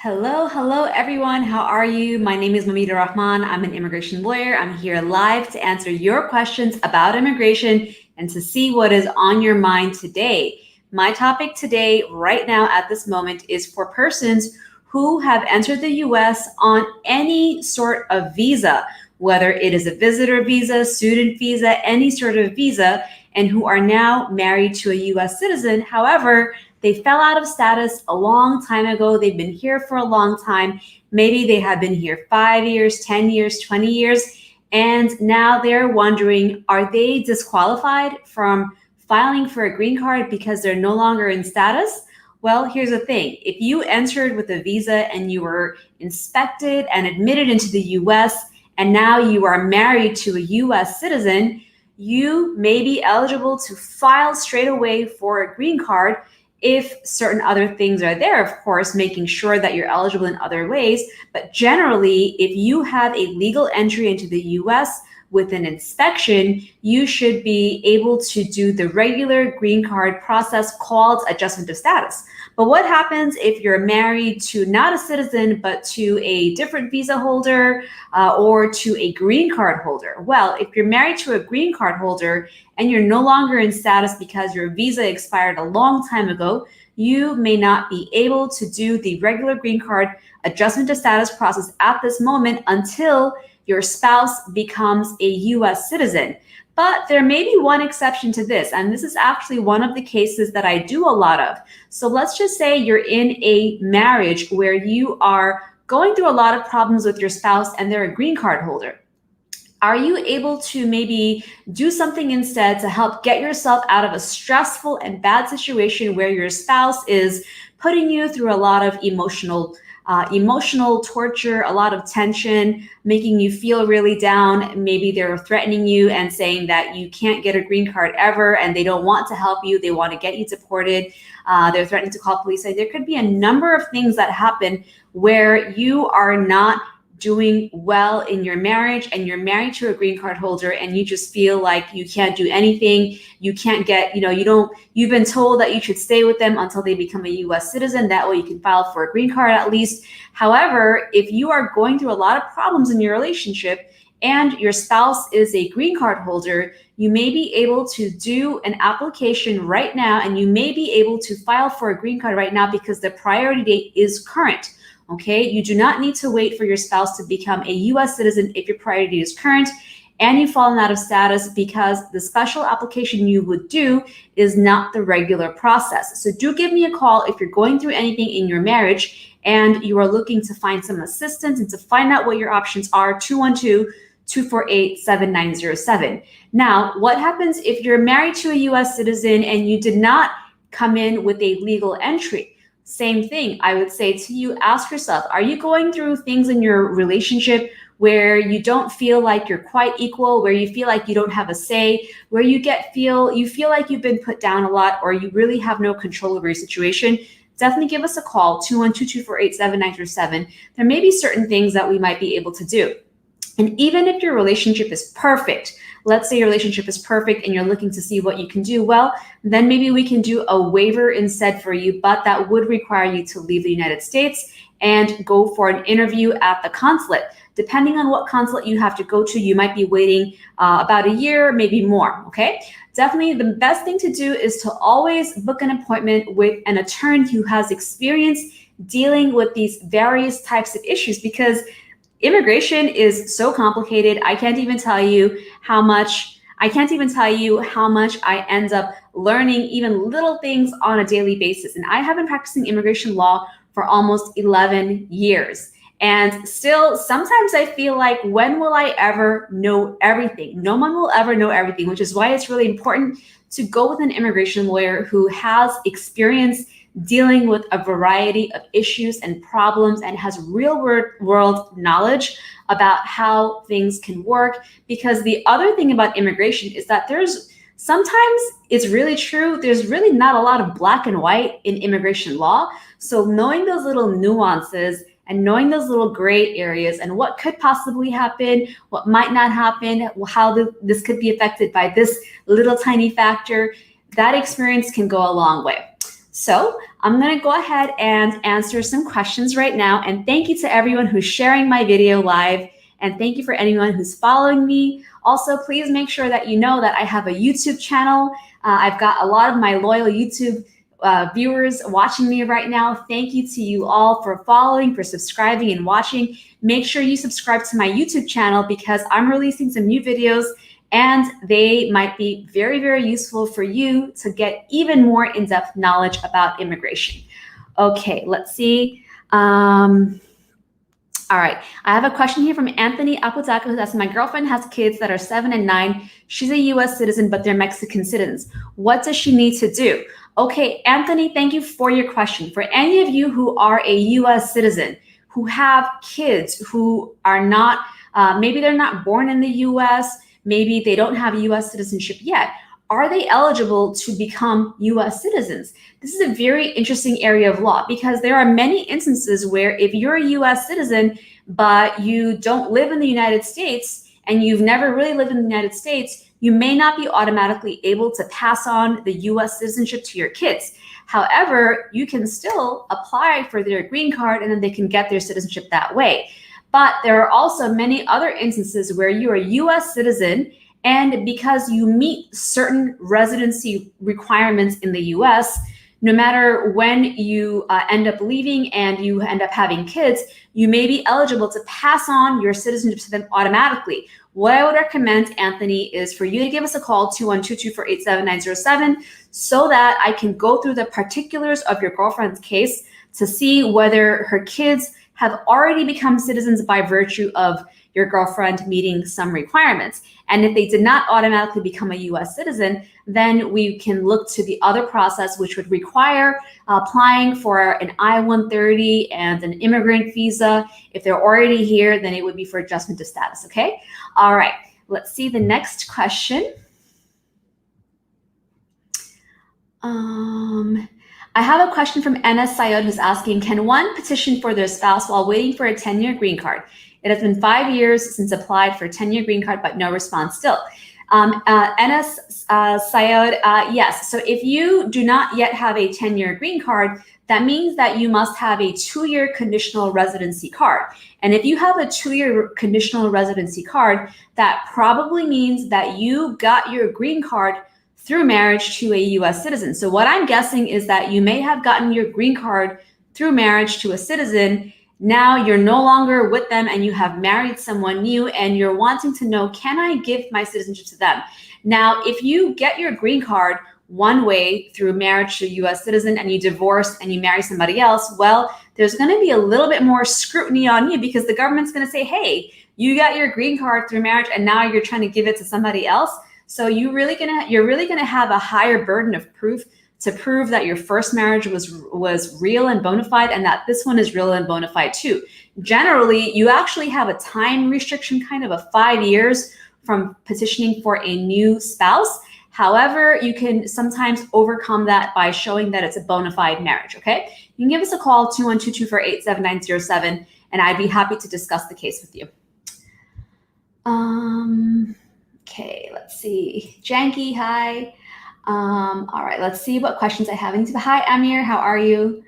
Hello everyone. How are you? My name is Moumita Rahman. I'm an immigration lawyer. I'm here live to answer your questions about immigration and to see what is on your mind today. My topic today, right now at this moment, is for persons who have entered the US on any sort of visa, whether it is a visitor visa, student visa, any sort of visa, and who are now married to a US citizen. However, they fell out of status a long time ago. They've been here for a long time. Maybe they have been here 5 years, 10 years, 20 years, and now they're wondering, are they disqualified from filing for a green card because they're no longer in status? Well, here's the thing. If you entered with a visa and you were inspected and admitted into the US, and now you are married to a US citizen, you may be eligible to file straight away for a green card if certain other things are there, of course, making sure that you're eligible in other ways. But generally, if you have a legal entry into the US with an inspection, you should be able to do the regular green card process called adjustment of status. But what happens if you're married to not a citizen, but to a different visa holder or to a green card holder? Well, if you're married to a green card holder and you're no longer in status because your visa expired a long time ago, you may not be able to do the regular green card adjustment of status process at this moment until your spouse becomes a US citizen. But there may be one exception to this, and this is actually one of the cases that I do a lot of. So let's just say you're in a marriage where you are going through a lot of problems with your spouse and they're a green card holder. Are you able to maybe do something instead to help get yourself out of a stressful and bad situation where your spouse is putting you through a lot of emotional torture, a lot of tension, making you feel really down. Maybe they're threatening you and saying that you can't get a green card ever, and they don't want to help you. They want to get you deported. They're threatening to call police. So there could be a number of things that happen where you are not doing well in your marriage and you're married to a green card holder and you just feel like you can't do anything. You can't get, you've been told that you should stay with them until they become a US citizen. That way you can file for a green card at least. However, if you are going through a lot of problems in your relationship and your spouse is a green card holder, you may be able to do an application right now and you may be able to file for a green card right now because the priority date is current. Okay, you do not need to wait for your spouse to become a US citizen if your priority is current and you've fallen out of status, because the special application you would do is not the regular process. So do give me a call if you're going through anything in your marriage and you are looking to find some assistance and to find out what your options are. 212-248-7907. Now, what happens if you're married to a US citizen and you did not come in with a legal entry? Same thing. I would say to you, ask yourself, are you going through things in your relationship where you don't feel like you're quite equal, where you feel like you don't have a say, where you feel like you've been put down a lot, or you really have no control over your situation? Definitely give us a call, 212-248-7907. There may be certain things that we might be able to do. And even if your relationship is perfect, let's say your relationship is perfect and you're looking to see what you can do, well, then maybe we can do a waiver instead for you, but that would require you to leave the United States and go for an interview at the consulate. Depending on what consulate you have to go to, you might be waiting about a year, maybe more, okay? Definitely the best thing to do is to always book an appointment with an attorney who has experience dealing with these various types of issues, because immigration is so complicated. I can't even tell you how much I end up learning even little things on a daily basis. And I have been practicing immigration law for almost 11 years. And still, sometimes I feel like, when will I ever know everything? No one will ever know everything, which is why it's really important to go with an immigration lawyer who has experience dealing with a variety of issues and problems and has real world knowledge about how things can work. Because the other thing about immigration is that sometimes it's really true, there's really not a lot of black and white in immigration law. So knowing those little nuances and knowing those little gray areas and what could possibly happen, what might not happen, how this could be affected by this little tiny factor, that experience can go a long way. So I'm going to go ahead and answer some questions right now. And thank you to everyone who's sharing my video live. And thank you for anyone who's following me. Also, please make sure that you know that I have a YouTube channel. I've got a lot of my loyal YouTube viewers watching me right now. Thank you to you all for following, for subscribing and watching. Make sure you subscribe to my YouTube channel because I'm releasing some new videos and they might be very, very useful for you to get even more in-depth knowledge about immigration. Okay, let's see. All right, I have a question here from Anthony Aputaka who asks, my girlfriend has kids that are 7 and 9. She's a US citizen, but they're Mexican citizens. What does she need to do? Okay, Anthony, thank you for your question. For any of you who are a US citizen, who have kids who are not, maybe they're not born in the US, maybe they don't have US citizenship yet, are they eligible to become US citizens? This is a very interesting area of law because there are many instances where if you're a US citizen, but you don't live in the United States and you've never really lived in the United States, you may not be automatically able to pass on the US citizenship to your kids. However, you can still apply for their green card and then they can get their citizenship that way. But there are also many other instances where you're a US citizen and because you meet certain residency requirements in the US, no matter when you end up leaving and you end up having kids, you may be eligible to pass on your citizenship to them automatically. What I would recommend, Anthony, is for you to give us a call, 212-248-7907, so that I can go through the particulars of your girlfriend's case to see whether her kids have already become citizens by virtue of your girlfriend meeting some requirements. And if they did not automatically become a US citizen, then we can look to the other process, which would require applying for an I-130 and an immigrant visa. If they're already here, then it would be for adjustment to status, okay? All right, let's see the next question. I have a question from Enes Sayed who's asking, can one petition for their spouse while waiting for a 10-year green card? It has been 5 years since applied for a 10-year green card, but no response still. Enes Sayed, yes. So if you do not yet have a 10-year green card, that means that you must have a 2-year conditional residency card. And if you have a 2-year conditional residency card, that probably means that you got your green card through marriage to a US citizen. So what I'm guessing is that you may have gotten your green card through marriage to a citizen. Now you're no longer with them and you have married someone new and you're wanting to know, can I give my citizenship to them? Now, if you get your green card one way through marriage to a US citizen and you divorce and you marry somebody else, well, there's going to be a little bit more scrutiny on you because the government's going to say, hey, you got your green card through marriage and now you're trying to give it to somebody else. So you're really gonna have a higher burden of proof to prove that your first marriage was real and bona fide and that this one is real and bona fide too. Generally, you actually have a time restriction, kind of a 5 years from petitioning for a new spouse. However, you can sometimes overcome that by showing that it's a bona fide marriage, okay? You can give us a call, 212-248-7907, and I'd be happy to discuss the case with you. Okay, let's see. Janky, hi. All right, let's see what questions I have. Hi, Amir, how are you?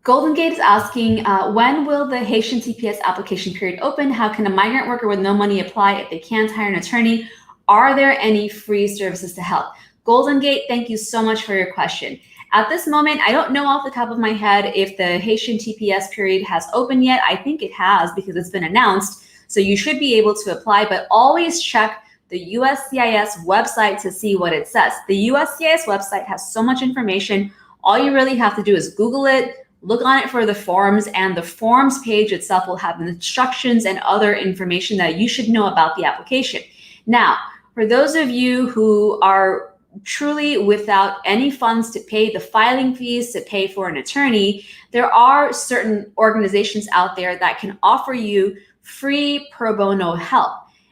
Golden Gate is asking, when will the Haitian TPS application period open? How can a migrant worker with no money apply if they can't hire an attorney? Are there any free services to help? Golden Gate, thank you so much for your question. At this moment, I don't know off the top of my head if the Haitian TPS period has opened yet. I think it has because it's been announced. So you should be able to apply, but always check the USCIS website to see what it says. The USCIS website has so much information. All you really have to do is Google it, look on it for the forms, and the forms page itself will have instructions and other information that you should know about the application. Now, for those of you who are truly without any funds to pay the filing fees, to pay for an attorney, there are certain organizations out there that can offer you free pro bono help.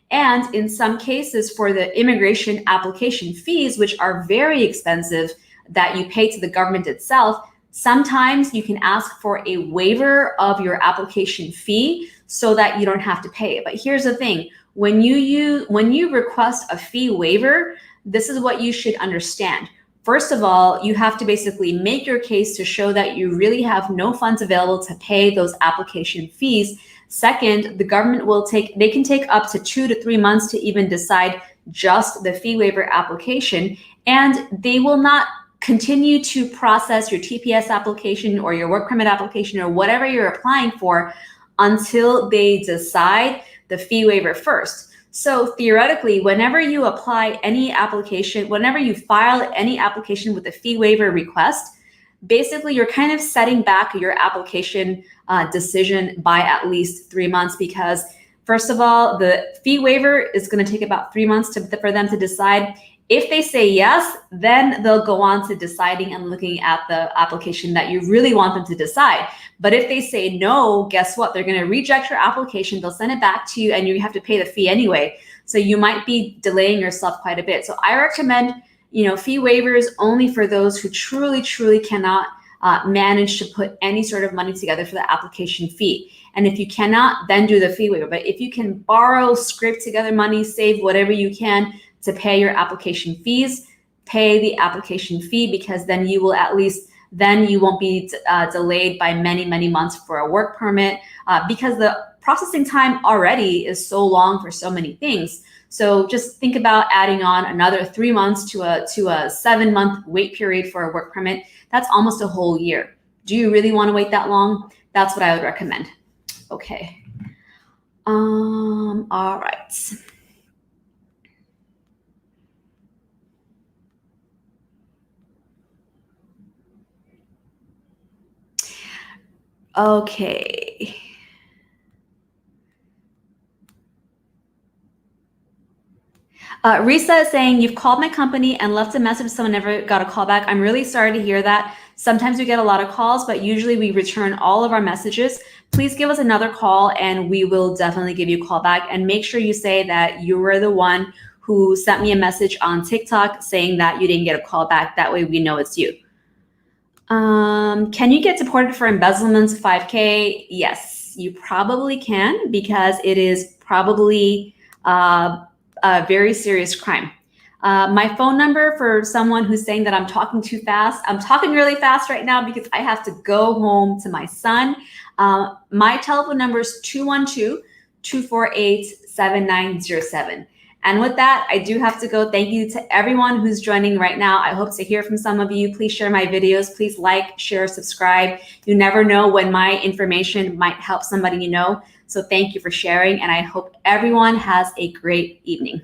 And in some cases for the immigration application fees, which are very expensive, that you pay to the government itself, sometimes you can ask for a waiver of your application fee so that you don't have to pay it. But here's the thing, when you request a fee waiver, this is what you should understand. First of all, you have to basically make your case to show that you really have no funds available to pay those application fees. Second, the government they can take up to 2 to 3 months to even decide just the fee waiver application, and they will not continue to process your TPS application or your work permit application or whatever you're applying for until they decide the fee waiver first. So theoretically, whenever you apply any application, whenever you file any application with a fee waiver request, basically you're kind of setting back your application decision by at least 3 months, because first of all, the fee waiver is going to take about 3 months for them to decide. If they say yes, then they'll go on to deciding and looking at the application that you really want them to decide. But if they say no, guess what? They're going to reject your application. They'll send it back to you and you have to pay the fee anyway. So you might be delaying yourself quite a bit. So I recommend, fee waivers only for those who truly, truly cannot manage to put any sort of money together for the application fee. And if you cannot, then do the fee waiver. But if you can borrow, scrape together money, save whatever you can to pay your application fees, pay the application fee, because then you will then you won't be delayed by many, many months for a work permit, because the processing time already is so long for so many things. So just think about adding on another 3 months to a 7-month wait period for a work permit. That's almost a whole year. Do you really want to wait that long? That's what I would recommend. Okay. All right. Okay. Risa is saying, you've called my company and left a message, someone never got a call back. I'm really sorry to hear that. Sometimes we get a lot of calls, but usually we return all of our messages. Please give us another call and we will definitely give you a call back. And make sure you say that you were the one who sent me a message on TikTok saying that you didn't get a call back. That way we know it's you. Can you get deported for embezzlement 5K? Yes, you probably can, because it is probably a very serious crime. My phone number for someone who's saying that I'm talking too fast, I'm talking really fast right now because I have to go home to my son. My telephone number is 212-248-7907. And with that, I do have to go. Thank you to everyone who's joining right now. I hope to hear from some of you. Please share my videos. Please like, share, subscribe. You never know when my information might help somebody you know. So thank you for sharing, and I hope everyone has a great evening.